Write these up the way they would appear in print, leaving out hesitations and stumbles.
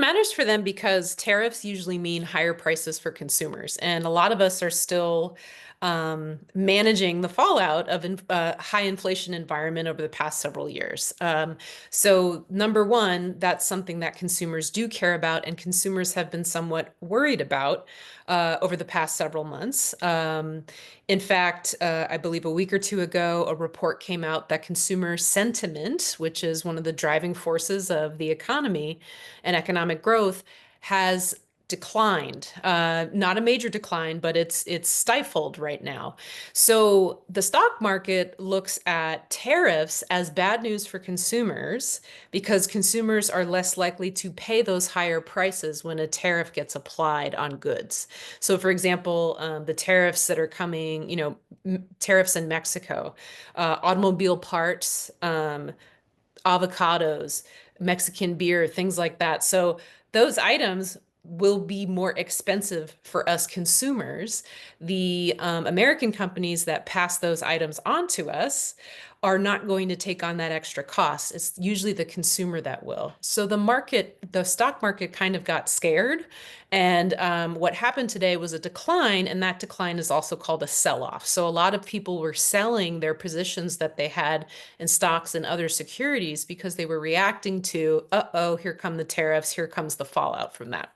matters for them because tariffs usually mean higher prices for consumers. And a lot of us are still managing the fallout of high inflation environment over the past several years. So number one, that's something that consumers do care about and consumers have been somewhat worried about over the past several months. In fact, I believe a week or two ago, a report came out that consumer sentiment, which is one of the driving forces of the economy and economic growth, has declined. Not a major decline, but it's stifled right now. So the stock market looks at tariffs as bad news for consumers because consumers are less likely to pay those higher prices when a tariff gets applied on goods. So, for example, the tariffs that are coming, tariffs in Mexico, automobile parts, avocados, Mexican beer, things like that. So those items will be more expensive for us consumers. The American companies that pass those items on to us are not going to take on that extra cost. It's usually the consumer that will. So the stock market kind of got scared. And what happened today was a decline, and that decline is also called a sell-off. So a lot of people were selling their positions that they had in stocks and other securities because they were reacting to, uh-oh, here come the tariffs, here comes the fallout from that.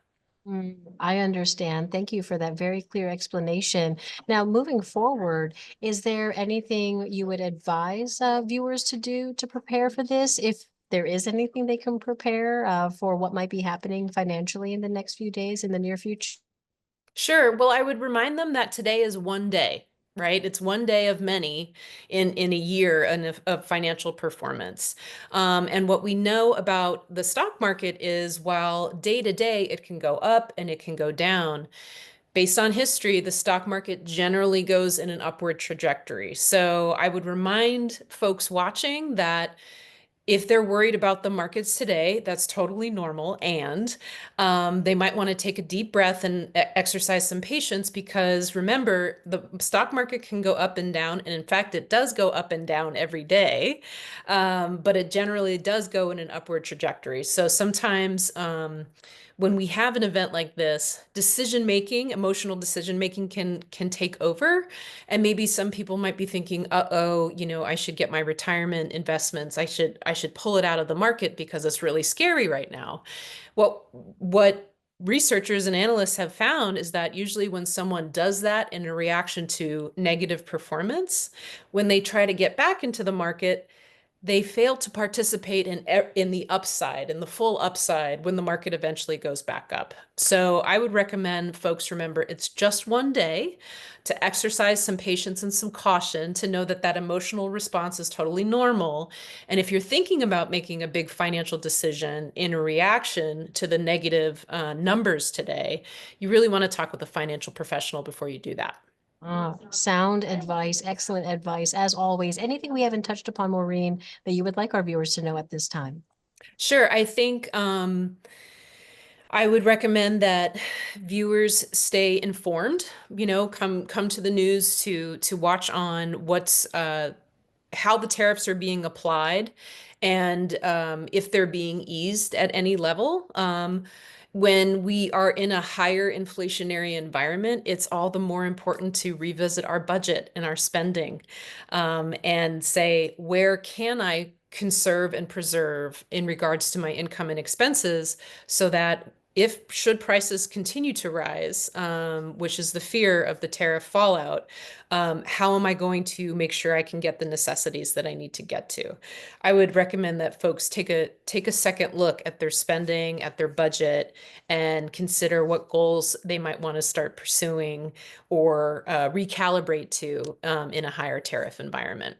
I understand. Thank you for that very clear explanation. Now, moving forward, is there anything you would advise viewers to do to prepare for this? If there is anything they can prepare for what might be happening financially in the next few days in the near future? Sure. Well, I would remind them that today is one day, right? It's one day of many in a year of financial performance. And what we know about the stock market is while day to day it can go up and it can go down, based on history, the stock market generally goes in an upward trajectory. So I would remind folks watching that if they're worried about the markets today, that's totally normal. And they might want to take a deep breath and exercise some patience because remember, the stock market can go up and down. And in fact, it does go up and down every day, but it generally does go in an upward trajectory. So sometimes when we have an event like this, decision making, emotional decision making can take over. And maybe some people might be thinking, uh-oh, I should get my retirement investments. I should pull it out of the market because it's really scary right now. What researchers and analysts have found is that usually when someone does that in a reaction to negative performance, when they try to get back into the market, they fail to participate in the upside, in the full upside when the market eventually goes back up. So I would recommend folks remember it's just one day, to exercise some patience and some caution, to know that that emotional response is totally normal. And if you're thinking about making a big financial decision in a reaction to the negative numbers today, you really want to talk with a financial professional before you do that. Sound advice, excellent advice. As always, anything we haven't touched upon, Maureen, that you would like our viewers to know at this time? Sure, I think I would recommend that viewers stay informed, come to the news to watch on what's how the tariffs are being applied and if they're being eased at any level. When we are in a higher inflationary environment, it's all the more important to revisit our budget and our spending and say, where can I conserve and preserve in regards to my income and expenses so that if should prices continue to rise, which is the fear of the tariff fallout, how am I going to make sure I can get the necessities that I need to get to? I would recommend that folks take a second look at their spending, at their budget, and consider what goals they might want to start pursuing or recalibrate to in a higher tariff environment.